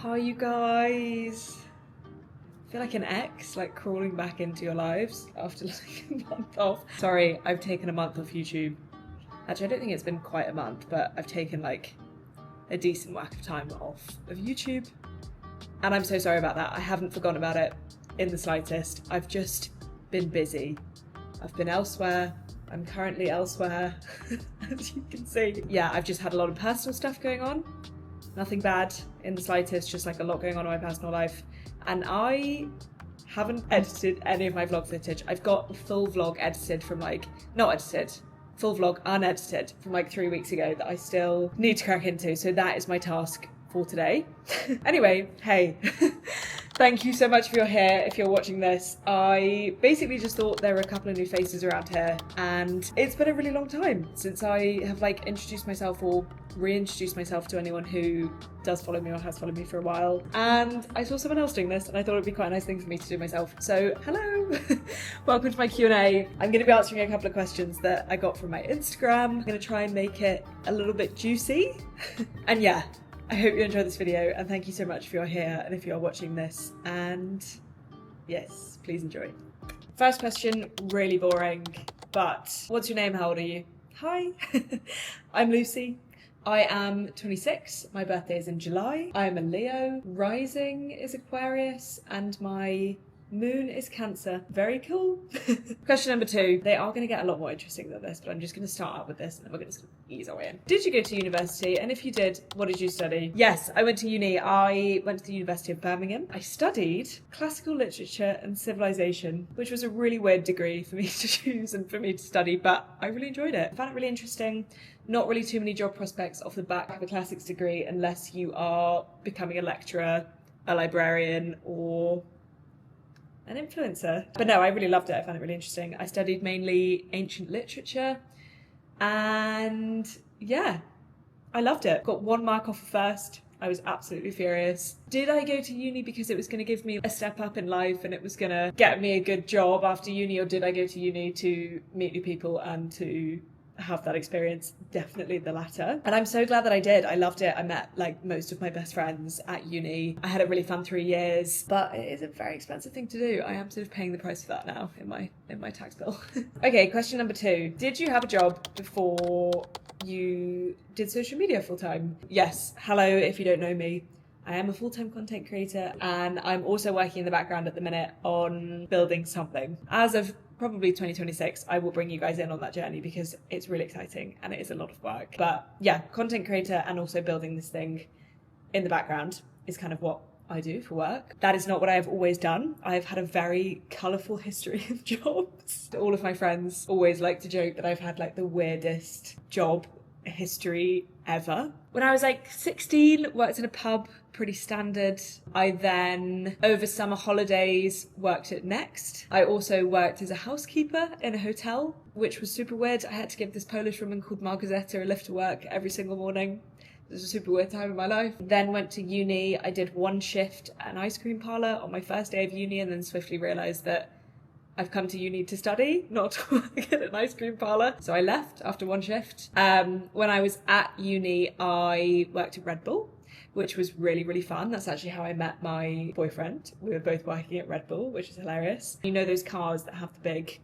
Hi you guys. I feel like an ex, like crawling back into your lives after like a month off. Sorry, I've taken a month off YouTube. Actually, I don't think it's been quite a month, but I've taken like a decent whack of time off of YouTube. And I'm so sorry about that. I haven't forgotten about it in the slightest. I've just been busy. I've been elsewhere. I'm currently elsewhere, as you can see. Yeah, I've just had a lot of personal stuff going on. Nothing bad in the slightest, just like a lot going on in my personal life. And I haven't edited any of my vlog footage. I've got the full vlog edited from full vlog unedited from like 3 weeks ago that I still need to crack into. So that is my task for today. Anyway, hey, thank you so much for your here if you're watching this. I basically just thought there were a couple of new faces around here, and it's been a really long time since I have like introduced myself or reintroduced myself to anyone who does follow me or has followed me for a while. And I saw someone else doing this and I thought it'd be quite a nice thing for me to do myself. So hello, welcome to my Q&A. I'm going to be answering a couple of questions that I got from my Instagram. I'm going to try and make it a little bit juicy. And yeah, I hope you enjoyed this video, and thank you so much if you're here and if you're watching this, and yes, please enjoy. First question, really boring, but what's your name? How old are you? Hi, I'm Lucy. I am 26, my birthday is in July. I am a Leo, rising is Aquarius, and my moon is Cancer. Very cool. Question number 2. They are going to get a lot more interesting than this, but I'm just going to start out with this and then we're going to sort of ease our way in. Did you go to university? And if you did, what did you study? Yes, I went to uni. I went to the University of Birmingham. I studied classical literature and civilization, which was a really weird degree for me to choose and for me to study, but I really enjoyed it. I found it really interesting. Not really too many job prospects off the back of a classics degree unless you are becoming a lecturer, a librarian, or an influencer. But no, I really loved it. I found it really interesting. I studied mainly ancient literature and yeah, I loved it. Got 1 mark off of first. I was absolutely furious. Did I go to uni because it was going to give me a step up in life and it was going to get me a good job after uni, or did I go to uni to meet new people and to have that experience? Definitely the latter. And I'm so glad that I did. I loved it. I met like most of my best friends at uni. I had a really fun 3 years, but it is a very expensive thing to do. I am sort of paying the price for that now in my tax bill. Okay, question number 2. Did you have a job before you did social media full time? Yes. Hello, if you don't know me. I am a full-time content creator and I'm also working in the background at the minute on building something. As of probably 2026, I will bring you guys in on that journey because it's really exciting and it is a lot of work. But yeah, content creator and also building this thing in the background is kind of what I do for work. That is not what I have always done. I've had a very colourful history of jobs. All of my friends always like to joke that I've had like the weirdest job history ever. When I was like 16, worked in a pub, pretty standard. I then, over summer holidays, worked at Next. I also worked as a housekeeper in a hotel, which was super weird. I had to give this Polish woman called Margazeta a lift to work every single morning. It was a super weird time in my life. Then went to uni. I did 1 shift at an ice cream parlour on my first day of uni and then swiftly realised that I've come to uni to study, not to work at an ice cream parlour. So I left after 1 shift. When I was at uni, I worked at Red Bull, which was really, really fun. That's actually how I met my boyfriend. We were both working at Red Bull, which is hilarious. You know those cars that have the big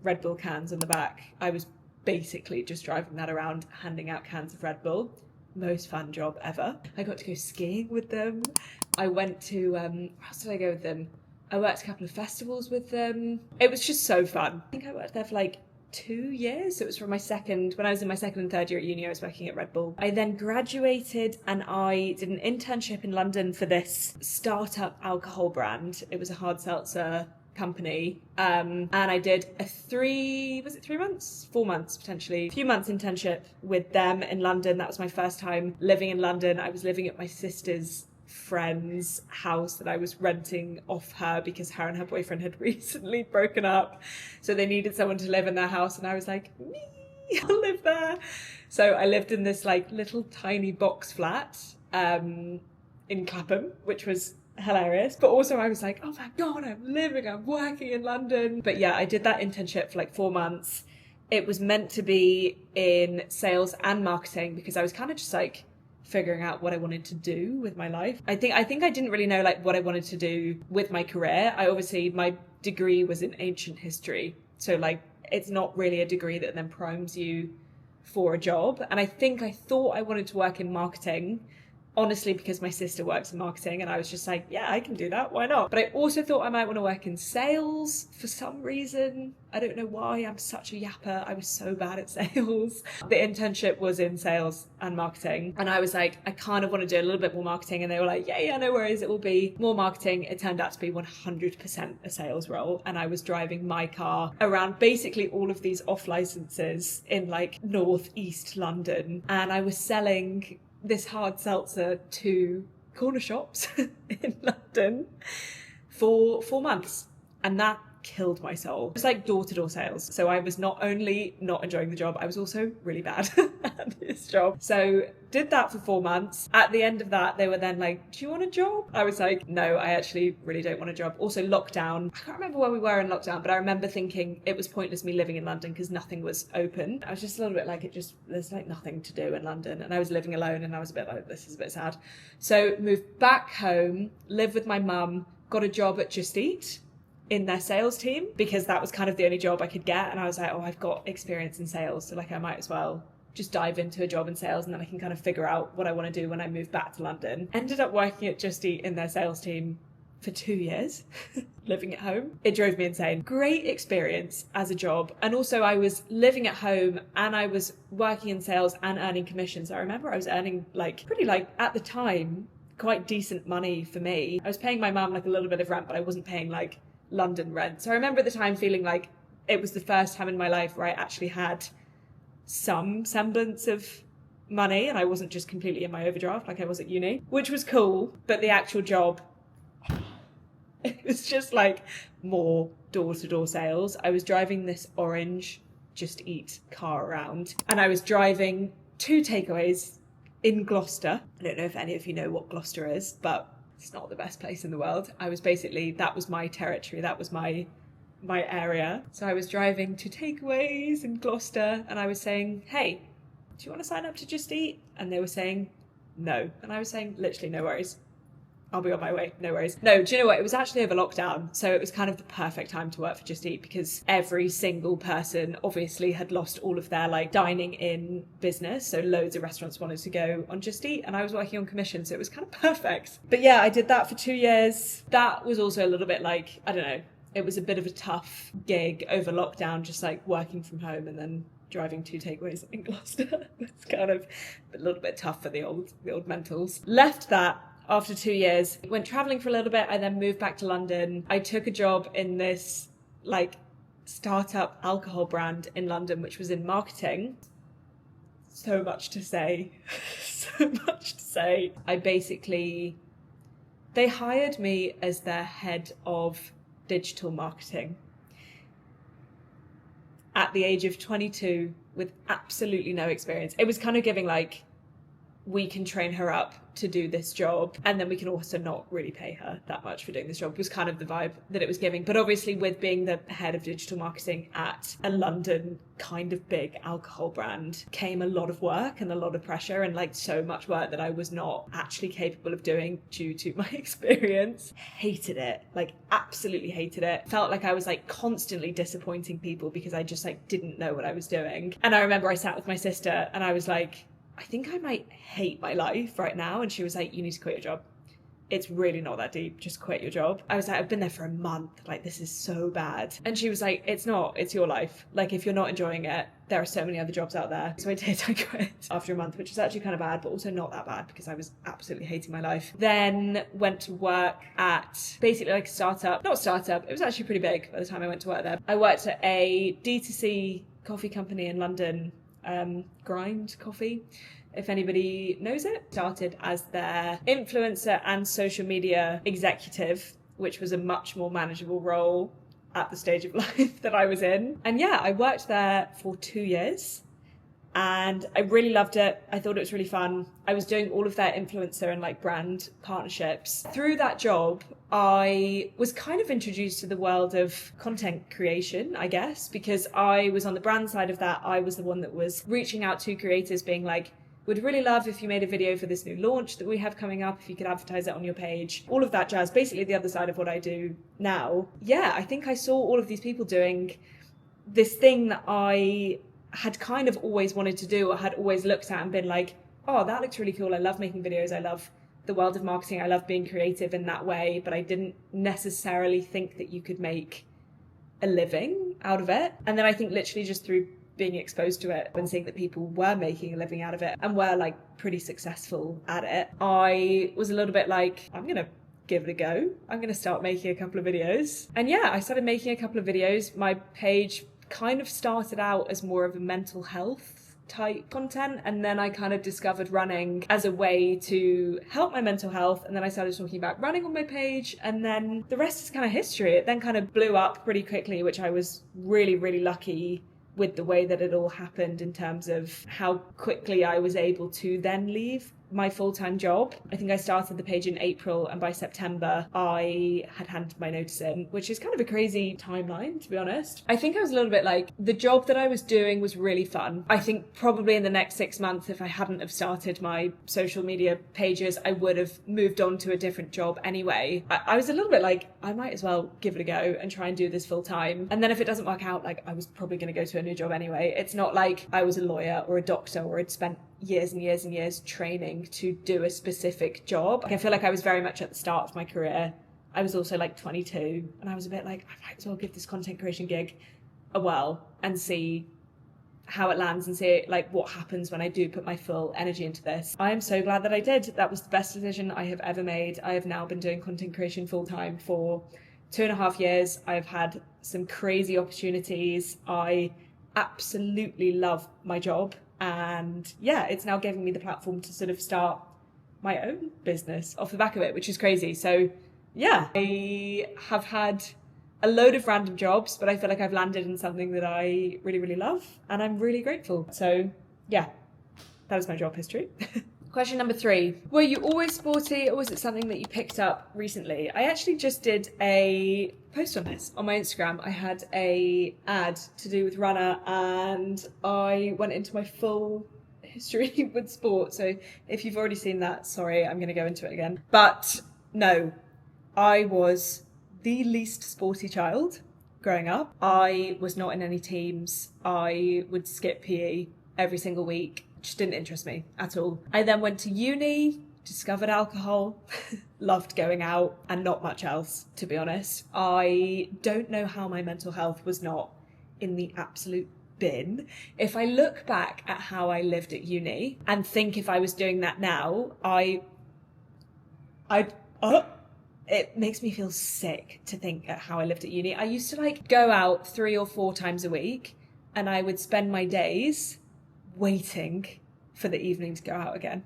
Red Bull cans on the back? I was basically just driving that around, handing out cans of Red Bull. Most fun job ever. I got to go skiing with them. I went to, where else did I go with them? I worked a couple of festivals with them. It was just so fun. I think I worked there for like 2 years. So it was from when I was in my 2nd and 3rd year at uni, I was working at Red Bull. I then graduated and I did an internship in London for this startup alcohol brand. It was a hard seltzer company. And I did a 4 months potentially, a few months internship with them in London. That was my first time living in London. I was living at my sister's friend's house that I was renting off her because her and her boyfriend had recently broken up, so they needed someone to live in their house, and I was like, me, I'll live there. So I lived in this like little tiny box flat in Clapham, which was hilarious, but also I was like, oh my god, I'm working in London. But yeah, I did that internship for like 4 months. It was meant to be in sales and marketing because I was kind of just like figuring out what I wanted to do with my life. I think I didn't really know like what I wanted to do with my career. My degree was in ancient history. So like it's not really a degree that then primes you for a job. And I thought I wanted to work in marketing, honestly, because my sister works in marketing and I was just like, yeah, I can do that. Why not? But I also thought I might want to work in sales for some reason. I don't know why. I'm such a yapper. I was so bad at sales. The internship was in sales and marketing. And I was like, I kind of want to do a little bit more marketing. And they were like, yeah, no worries. It will be more marketing. It turned out to be 100% a sales role. And I was driving my car around basically all of these off licenses in like northeast London. And I was selling this hard seltzer to corner shops in London for 4 months. And that killed my soul. It was like door-to-door sales. So I was not only not enjoying the job, I was also really bad at this job. So did that for 4 months. At the end of that, they were then like, do you want a job? I was like, no, I actually really don't want a job. Also lockdown. I can't remember where we were in lockdown, but I remember thinking it was pointless me living in London because nothing was open. I was just a little bit like, there's like nothing to do in London. And I was living alone and I was a bit like, this is a bit sad. So moved back home, lived with my mum, got a job at Just Eat in their sales team because that was kind of the only job I could get. And I was like, oh, I've got experience in sales. So like I might as well just dive into a job in sales and then I can kind of figure out what I want to do when I move back to London. Ended up working at Just Eat in their sales team for 2 years, living at home. It drove me insane. Great experience as a job. And also I was living at home and I was working in sales and earning commissions. I remember I was earning at the time, quite decent money for me. I was paying my mum like a little bit of rent, but I wasn't paying like London rent. So I remember at the time feeling like it was the first time in my life where I actually had some semblance of money and I wasn't just completely in my overdraft like I was at uni, which was cool. But the actual job, it was just like more door-to-door sales. I was driving this orange Just Eat car around and I was driving 2 takeaways in Gloucester. I don't know if any of you know what Gloucester is, but it's not the best place in the world. That was my territory. That was my area. So I was driving to takeaways in Gloucester and I was saying, hey, do you want to sign up to Just Eat? And they were saying, no. And I was saying, literally, no worries. I'll be on my way, no worries. No, do you know what? It was actually over lockdown. So it was kind of the perfect time to work for Just Eat because every single person obviously had lost all of their like dining in business. So loads of restaurants wanted to go on Just Eat and I was working on commission. So it was kind of perfect. But yeah, I did that for 2 years. That was also a little bit like, I don't know, it was a bit of a tough gig over lockdown, just like working from home and then driving 2 takeaways in Gloucester. It's kind of a little bit tough for the old mentals. Left that after 2 years, went traveling for a little bit. I then moved back to London. I took a job in this like startup alcohol brand in London, which was in marketing. So much to say. So much to say. They hired me as their head of digital marketing at the age of 22 with absolutely no experience. It was kind of giving like, we can train her up to do this job and then we can also not really pay her that much for doing this job, was kind of the vibe that it was giving. But obviously with being the head of digital marketing at a London kind of big alcohol brand came a lot of work and a lot of pressure and like so much work that I was not actually capable of doing due to my experience. Hated it, like absolutely hated it. Felt like I was like constantly disappointing people because I just like didn't know what I was doing. And I remember I sat with my sister and I was like, I think I might hate my life right now. And she was like, you need to quit your job. It's really not that deep. Just quit your job. I was like, I've been there for a month. Like, this is so bad. And she was like, it's not. It's your life. Like, if you're not enjoying it, there are so many other jobs out there. So I quit after a month, which is actually kind of bad, but also not that bad because I was absolutely hating my life. Then went to work at basically like a startup. Not startup. It was actually pretty big by the time I went to work there. I worked at a D2C coffee company in London, Grind Coffee, if anybody knows it. Started as their influencer and social media executive, which was a much more manageable role at the stage of life that I was in. And yeah, I worked there for 2 years and I really loved it. I thought it was really fun. I was doing all of their influencer and like brand partnerships. Through that job, I was kind of introduced to the world of content creation, I guess, because I was on the brand side of that. I was the one that was reaching out to creators being like, Would really love if you made a video for this new launch that we have coming up, if you could advertise it on your page, all of that jazz, basically the other side of what I do now. Yeah, I think I saw all of these people doing this thing that I had kind of always wanted to do, or had always looked at and been like, oh, that looks really cool. I love making videos. I love the world of marketing. I love being creative in that way, but I didn't necessarily think that you could make a living out of it. And then I think literally just through being exposed to it and seeing that people were making a living out of it and were like pretty successful at it, I was a little bit like, I'm gonna give it a go. I'm gonna start making a couple of videos. And yeah, I started making a couple of videos. My page kind of started out as more of a mental health type content, and then I kind of discovered running as a way to help my mental health, and then I started talking about running on my page, and then the rest is kind of history. It then kind of blew up pretty quickly, which I was really, really lucky with the way that it all happened in terms of how quickly I was able to then leave my full-time job. I think I started the page in April, and by September I had handed my notice in, which is kind of a crazy timeline, to be honest. I think I was a little bit like, the job that I was doing was really fun. I think probably in the next 6 months, if I hadn't have started my social media pages, I would have moved on to a different job anyway. I was a little bit like, I might as well give it a go and try and do this full time. And then if it doesn't work out, like, I was probably going to go to a new job anyway. It's not like I was a lawyer or a doctor or had spent years and years and years training to do a specific job. I feel like I was very much at the start of my career. I was also like 22, and I was a bit like, I might as well give this content creation gig a whirl and see how it lands and see like what happens when I do put my full energy into this. I am so glad that I did. That was the best decision I have ever made. I have now been doing content creation full time for 2.5 years. I've had some crazy opportunities. I absolutely love my job. And yeah, it's now giving me the platform to sort of start my own business off the back of it, which is crazy. So yeah, I have had a load of random jobs, but I feel like I've landed in something that I really, really love, and I'm really grateful. So yeah, that is my job history. Question number 3. Were you always sporty, or was it something that you picked up recently? I actually just did a post on this on my Instagram. I had a ad to do with runner, and I went into my full history with sport. So if you've already seen that, sorry, I'm going to go into it again. But no, I was the least sporty child growing up. I was not in any teams. I would skip PE every single week. Just didn't interest me at all. I then went to uni, discovered alcohol, loved going out, and not much else, to be honest. I don't know how my mental health was not in the absolute bin. If I look back at how I lived at uni and think if I was doing that now, it makes me feel sick to think at how I lived at uni. I used to like go out 3 or 4 times a week, and I would spend my days waiting for the evening to go out again.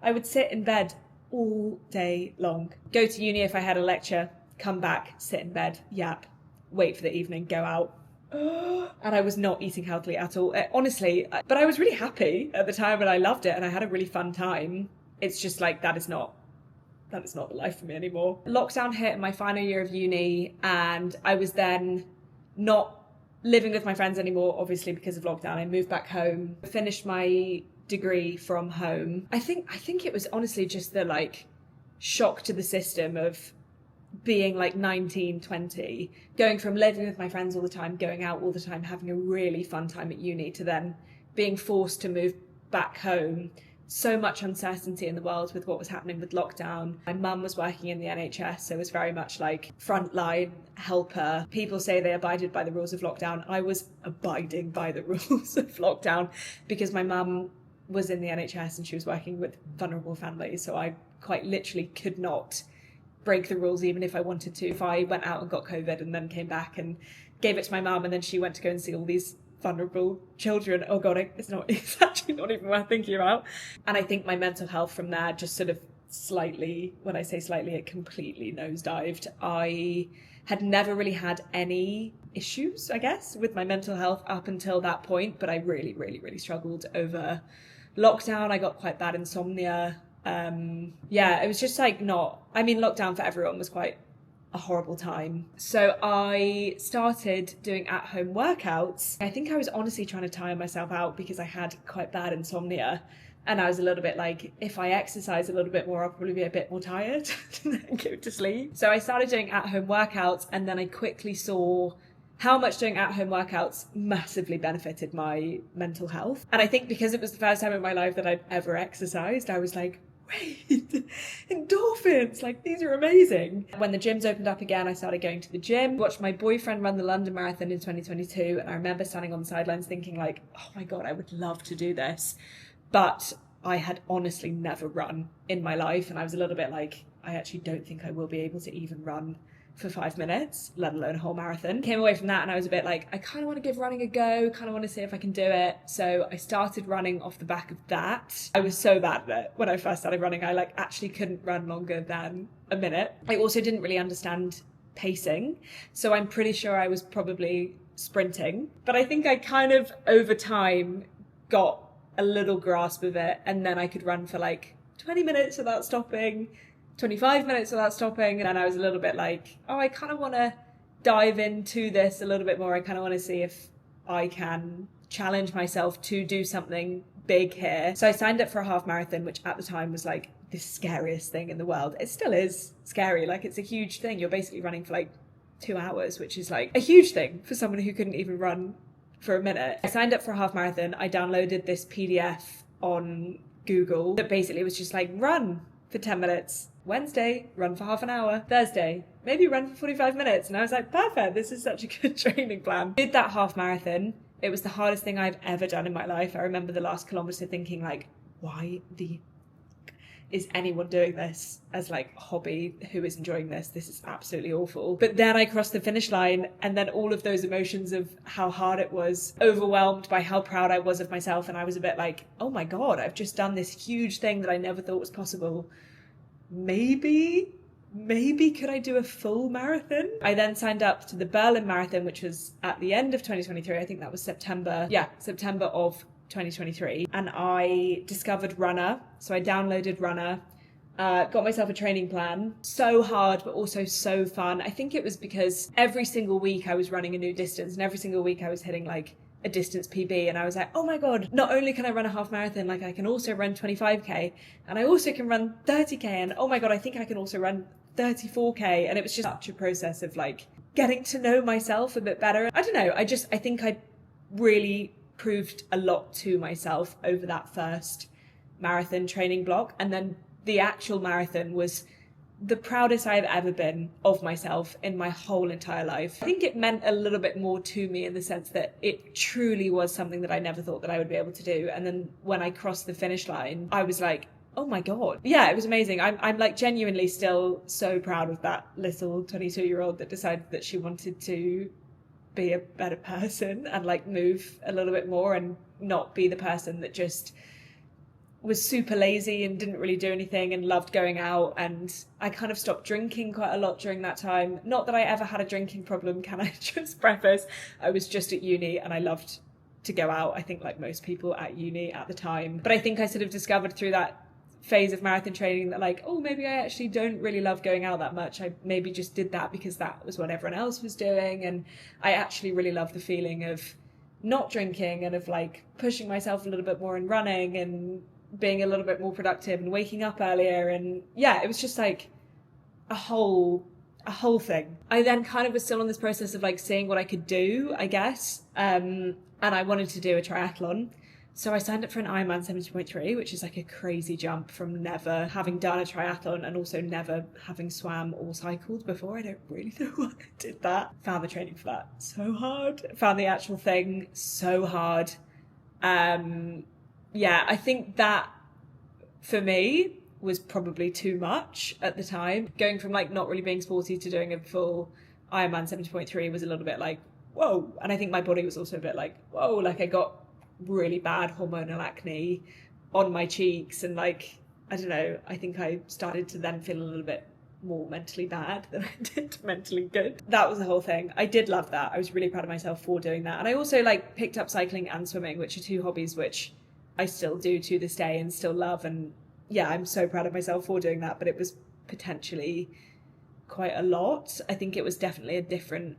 I would sit in bed all day long. Go to uni if I had a lecture, come back, sit in bed, yap, wait for the evening, go out. And I was not eating healthily at all. Honestly, but I was really happy at the time, and I loved it, and I had a really fun time. It's just like, that is not the life for me anymore. Lockdown hit in my final year of uni, and I was then not living with my friends anymore, obviously because of lockdown. I moved back home, finished my degree from home. I think it was honestly just the like shock to the system of being like 19, 20, going from living with my friends all the time, going out all the time, having a really fun time at uni, to then being forced to move back home. So much uncertainty in the world with what was happening with lockdown. My mum was working in the NHS, so it was very much like frontline helper. People say they abided by the rules of lockdown. I was abiding by the rules of lockdown because my mum was in the NHS and she was working with vulnerable families. So I quite literally could not break the rules even if I wanted to. If I went out and got COVID and then came back and gave it to my mum, and then she went to go and see all these vulnerable children, oh god, it's actually not even worth thinking about. And I think my mental health from there just sort of slightly, when I say slightly, it completely nosedived. I had never really had any issues, I guess, with my mental health up until that point, but I really, really, really struggled over lockdown. I got quite bad insomnia. It was just like lockdown for everyone was quite a horrible time. So I started doing at-home workouts. I think I was honestly trying to tire myself out because I had quite bad insomnia. And I was a little bit like, if I exercise a little bit more, I'll probably be a bit more tired and go to sleep. So I started doing at-home workouts, and then I quickly saw how much doing at-home workouts massively benefited my mental health. And I think because it was the first time in my life that I'd ever exercised, I was like, wait, endorphins, like these are amazing. When the gyms opened up again, I started going to the gym, watched my boyfriend run the London Marathon in 2022, and I remember standing on the sidelines thinking like, oh my God, I would love to do this. But I had honestly never run in my life, and I was a little bit like, I actually don't think I will be able to even run for 5 minutes, let alone a whole marathon. Came away from that and I was a bit like, I kind of want to give running a go, kind of want to see if I can do it. So I started running off the back of that. I was so bad at it when I first started running. I like actually couldn't run longer than a minute. I also didn't really understand pacing, so I'm pretty sure I was probably sprinting. But I think I kind of over time got a little grasp of it, and then I could run for like 20 minutes without stopping, 25 minutes without stopping, and then I was a little bit like, oh, I kind of want to dive into this a little bit more. I kind of want to see if I can challenge myself to do something big here. So I signed up for a half marathon, which at the time was like the scariest thing in the world. It still is scary. Like, it's a huge thing. You're basically running for like 2 hours, which is like a huge thing for someone who couldn't even run for a minute. I signed up for a half marathon. I downloaded this PDF on Google that basically was just like, run for 10 minutes. Wednesday, run for half an hour. Thursday, maybe run for 45 minutes. And I was like, perfect, this is such a good training plan. Did that half marathon. It was the hardest thing I've ever done in my life. I remember the last kilometre thinking like, why the is anyone doing this as like a hobby? Who is enjoying this? This is absolutely awful. But then I crossed the finish line, and then all of those emotions of how hard it was, overwhelmed by how proud I was of myself. And I was a bit like, oh my God, I've just done this huge thing that I never thought was possible. Maybe could I do a full marathon? I then signed up to the Berlin Marathon, which was at the end of 2023. I think that was September of 2023. And I discovered Runner. So I downloaded Runner, got myself a training plan. So hard, but also so fun. I think it was because every single week I was running a new distance, and every single week I was hitting like a distance PB, and I was like, oh my God, not only can I run a half marathon, like I can also run 25k, and I also can run 30k, and oh my God, I think I can also run 34k. And it was just such a process of like getting to know myself a bit better. I don't know, I think I really proved a lot to myself over that first marathon training block, and then the actual marathon was the proudest I've ever been of myself in my whole entire life. I think it meant a little bit more to me in the sense that it truly was something that I never thought that I would be able to do. And then when I crossed the finish line, I was like, oh my God. Yeah, it was amazing. I'm like genuinely still so proud of that little 22-year-old that decided that she wanted to be a better person and like move a little bit more and not be the person that just was super lazy and didn't really do anything and loved going out. And I kind of stopped drinking quite a lot during that time. Not that I ever had a drinking problem, can I just preface? I was just at uni and I loved to go out, I think like most people at uni at the time. But I think I sort of discovered through that phase of marathon training that like, oh, maybe I actually don't really love going out that much. I maybe just did that because that was what everyone else was doing. And I actually really love the feeling of not drinking and of like pushing myself a little bit more and running and being a little bit more productive and waking up earlier. And yeah, it was just like a whole thing. I then kind of was still on this process of like seeing what I could do, I guess. And I wanted to do a triathlon. So I signed up for an Ironman 70.3, which is like a crazy jump from never having done a triathlon and also never having swam or cycled before. I don't really know why I did that. Found the training for that so hard. Found the actual thing so hard. Yeah, I think that for me was probably too much at the time. Going from like not really being sporty to doing a full Ironman 70.3 was a little bit like, whoa. And I think my body was also a bit like, whoa, like I got really bad hormonal acne on my cheeks, and like, I don't know, I think I started to then feel a little bit more mentally bad than I did mentally good. That was the whole thing. I did love that. I was really proud of myself for doing that. And I also like picked up cycling and swimming, which are two hobbies which I still do to this day and still love. And yeah, I'm so proud of myself for doing that, but it was potentially quite a lot. I think it was definitely a different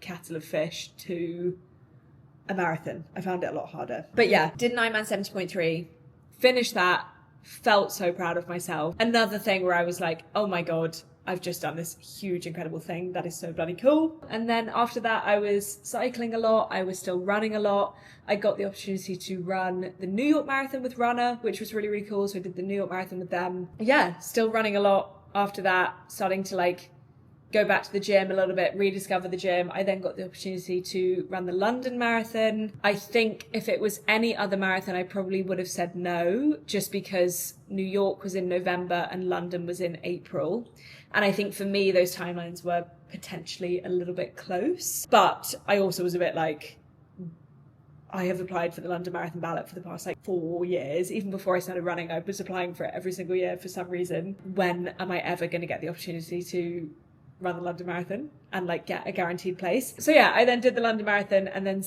kettle of fish to a marathon. I found it a lot harder. But yeah, did an Ironman 70.3, finished that, felt so proud of myself. Another thing where I was like, oh my God, I've just done this huge, incredible thing. That is so bloody cool. And then after that, I was cycling a lot. I was still running a lot. I got the opportunity to run the New York Marathon with Runner, which was really, really cool. So I did the New York Marathon with them. Yeah, still running a lot after that, starting to like go back to the gym a little bit, rediscover the gym. I then got the opportunity to run the London Marathon. I think if it was any other marathon, I probably would have said no, just because New York was in November and London was in April. And I think for me, those timelines were potentially a little bit close. But I also was a bit like, I have applied for the London Marathon ballot for the past 4 years. Even before I started running, I was applying for it every single year for some reason. When am I ever going to get the opportunity to run the London Marathon and get a guaranteed place? So yeah, I then did the London Marathon, and then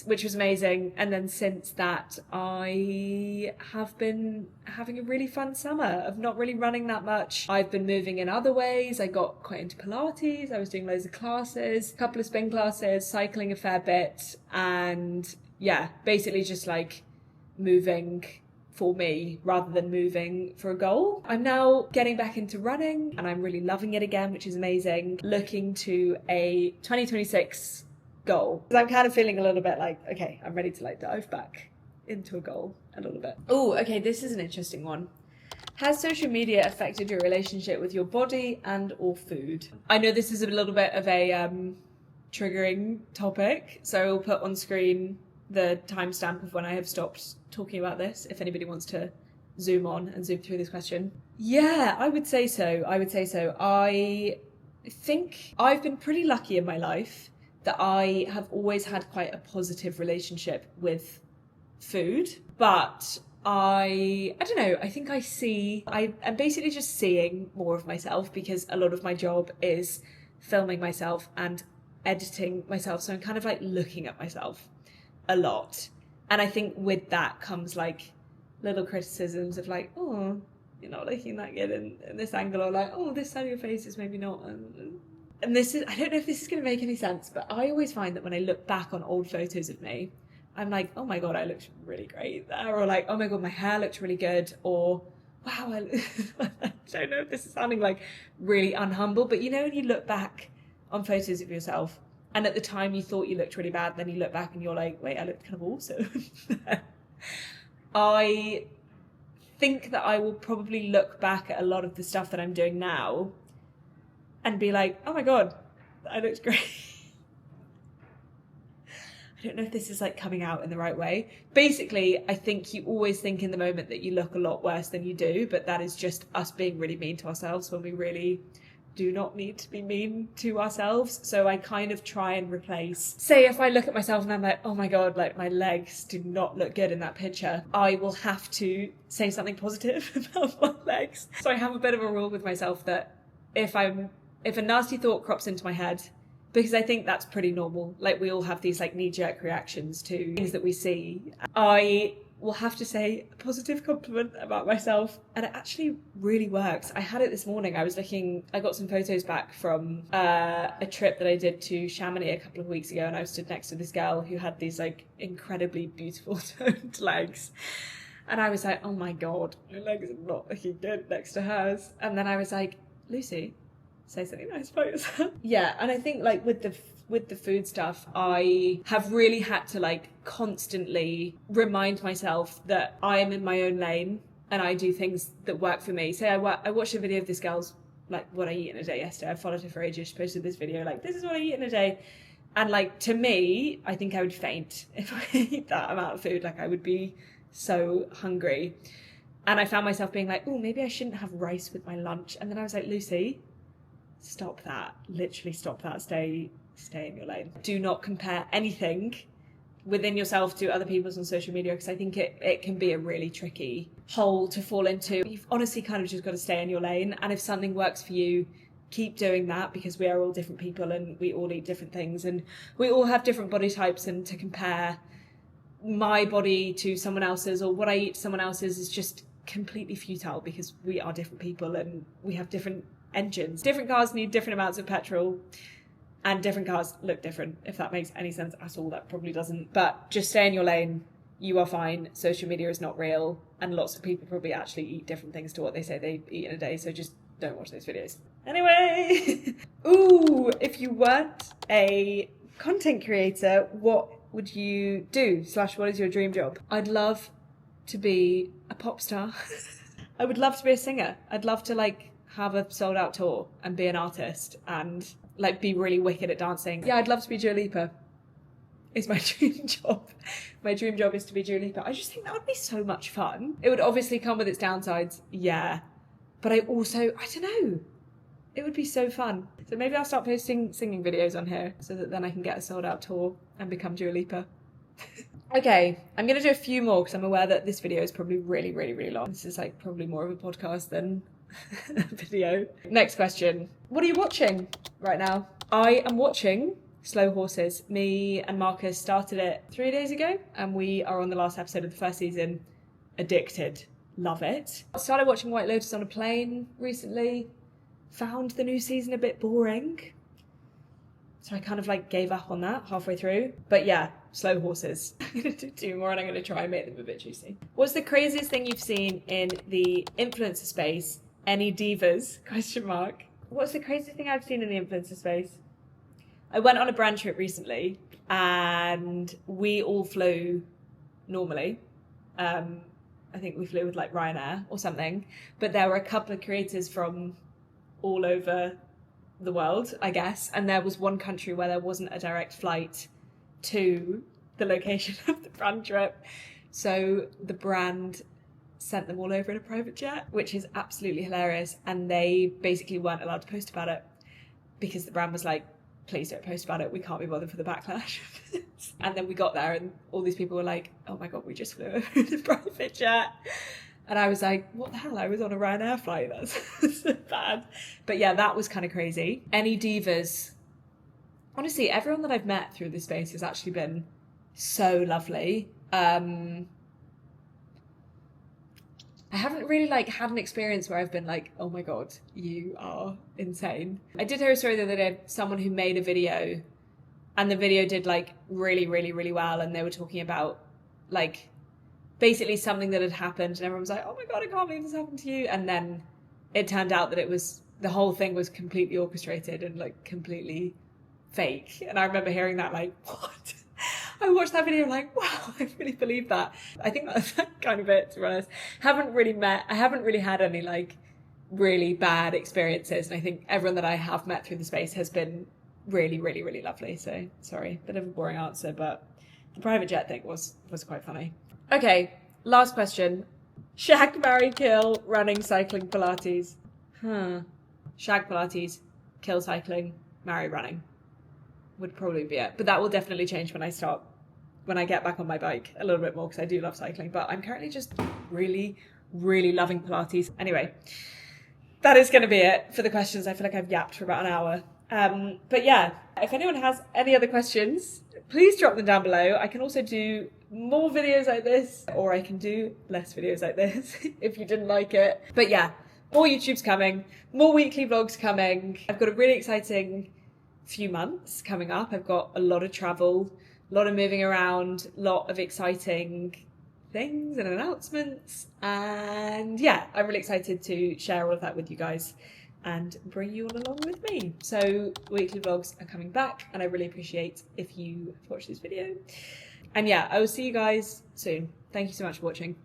which was amazing. And then since that, I have been having a really fun summer of not really running that much. I've been moving in other ways. I got quite into Pilates. I was doing loads of classes, a couple of spin classes, cycling a fair bit, and yeah, basically just moving for me rather than moving for a goal. I'm now getting back into running and I'm really loving it again, which is amazing. Looking to a 2026 goal. I'm kind of feeling a little bit okay, I'm ready to dive back into a goal a little bit. Oh, okay, this is an interesting one. Has social media affected your relationship with your body and or food? I know this is a little bit of a triggering topic, so I'll put on screen the timestamp of when I have stopped talking about this, if anybody wants to zoom on and zoom through this question. Yeah, I would say so. I think I've been pretty lucky in my life that I have always had quite a positive relationship with food, but I don't know, I think I'm basically just seeing more of myself, because a lot of my job is filming myself and editing myself, so I'm kind of looking at myself a lot. And I think with that comes little criticisms of oh, you're not looking that good in this angle, or oh, this side of your face is maybe not. And this is, I don't know if this is going to make any sense, but I always find that when I look back on old photos of me, I'm like, oh my God, I looked really great there. Or oh my God, my hair looked really good. Or wow, I don't know if this is sounding really unhumble, but when you look back on photos of yourself, and at the time you thought you looked really bad, then you look back and you're like, wait, I looked kind of awesome. I think that I will probably look back at a lot of the stuff that I'm doing now and be like, oh my God, I looked great. I don't know if this is coming out in the right way. Basically, I think you always think in the moment that you look a lot worse than you do, but that is just us being really mean to ourselves when we really do not need to be mean to ourselves. So I kind of try and replace, say if I look at myself and I'm like, oh my God, my legs do not look good in that picture, I will have to say something positive about my legs. So I have a bit of a rule with myself that if a nasty thought crops into my head, because I think that's pretty normal, we all have these knee-jerk reactions to things that we see, I will have to say a positive compliment about myself, and it actually really works. I had it this morning. I got some photos back from a trip that I did to Chamonix a couple of weeks ago, and I was stood next to this girl who had these incredibly beautiful toned legs, and I was like, oh my God, my legs are not looking good next to hers. And then I was like, Lucy, say something nice about yourself. Yeah, and I think with the food stuff, I have really had to constantly remind myself that I am in my own lane and I do things that work for me. Say I watched a video of this girl's what I eat in a day yesterday. I followed her for ages. She posted this video this is what I eat in a day, and to me, I think I would faint if I ate that amount of food. I would be so hungry, and I found myself being oh, maybe I shouldn't have rice with my lunch. And then I was like, Lucy, stop that. Literally stop that. Stay in your lane. Do not compare anything within yourself to other people's on social media, because I think it can be a really tricky hole to fall into. You've honestly kind of just got to stay in your lane, and if something works for you, keep doing that, because we are all different people and we all eat different things and we all have different body types, and to compare my body to someone else's or what I eat to someone else's is just completely futile, because we are different people and we have different engines. Different cars need different amounts of petrol, and different cars look different, if that makes any sense at all. That probably doesn't. But just stay in your lane. You are fine. Social media is not real, and lots of people probably actually eat different things to what they say they eat in a day, so just don't watch those videos. Anyway, ooh, if you weren't a content creator, what would you do? / what is your dream job? I'd love to be a pop star. I would love to be a singer. I'd love to like have a sold out tour and be an artist and like be really wicked at dancing. Yeah, I'd love to be Dua Lipa. Is my dream job. My dream job is to be Dua Lipa. I just think that would be so much fun. It would obviously come with its downsides, yeah. But I don't know. It would be so fun. So maybe I'll start posting singing videos on here so that then I can get a sold out tour and become Dua Lipa. Okay, I'm going to do a few more because I'm aware that this video is probably really, really, really long. This is like probably more of a podcast than a video. Next question. What are you watching right now? I am watching Slow Horses. Me and Marcus started it 3 days ago and we are on the last episode of the first season. Addicted. Love it. I started watching White Lotus on a plane recently. Found the new season a bit boring. So I kind of like gave up on that halfway through. But yeah, Slow Horses. I'm going to do 2 more and I'm going to try and make them a bit juicy. What's the craziest thing you've seen in the influencer space? Any divas? ? What's the craziest thing I've seen in the influencer space? I went on a brand trip recently and we all flew normally. I think we flew with like Ryanair or something, but there were a couple of creators from all over the world, I guess, and there was one country where there wasn't a direct flight to the location of the brand trip. So the brand sent them all over in a private jet, which is absolutely hilarious. And they basically weren't allowed to post about it because the brand was like, please don't post about it. We can't be bothered for the backlash. And then we got there and all these people were like, oh my God, we just flew over in a private jet. And I was like, what the hell? I was on a Ryanair flight. That's so bad. But yeah, that was kind of crazy. Any divas? Honestly, everyone that I've met through this space has actually been so lovely. I haven't really like had an experience where I've been like, oh my God, you are insane. I did hear a story the other day of someone who made a video and the video did like really, really, really well. And they were talking about like basically something that had happened and everyone was like, oh my God, I can't believe this happened to you. And then it turned out that the whole thing was completely orchestrated and like completely fake. And I remember hearing that like, what? I watched that video like, wow, I really believe that. I think that's kind of it, to be honest. I haven't really had any like really bad experiences. And I think everyone that I have met through the space has been really, really, really lovely. So sorry, bit of a boring answer, but the private jet thing was quite funny. Okay, last question. Shag, marry, kill, running, cycling, Pilates. Shag, Pilates, kill, cycling, marry, running. Would probably be it. But that will definitely change when I get back on my bike a little bit more because I do love cycling. But I'm currently just really, really loving Pilates. Anyway, that is going to be it for the questions. I feel like I've yapped for about an hour. But yeah, if anyone has any other questions, please drop them down below. I can also do more videos like this, or I can do less videos like this if you didn't like it. But yeah, more YouTube's coming, more weekly vlogs coming. I've got a really exciting few months coming up. I've got a lot of travel, a lot of moving around, a lot of exciting things and announcements. And yeah, I'm really excited to share all of that with you guys and bring you all along with me. So weekly vlogs are coming back and I really appreciate if you watch this video. And yeah, I will see you guys soon. Thank you so much for watching.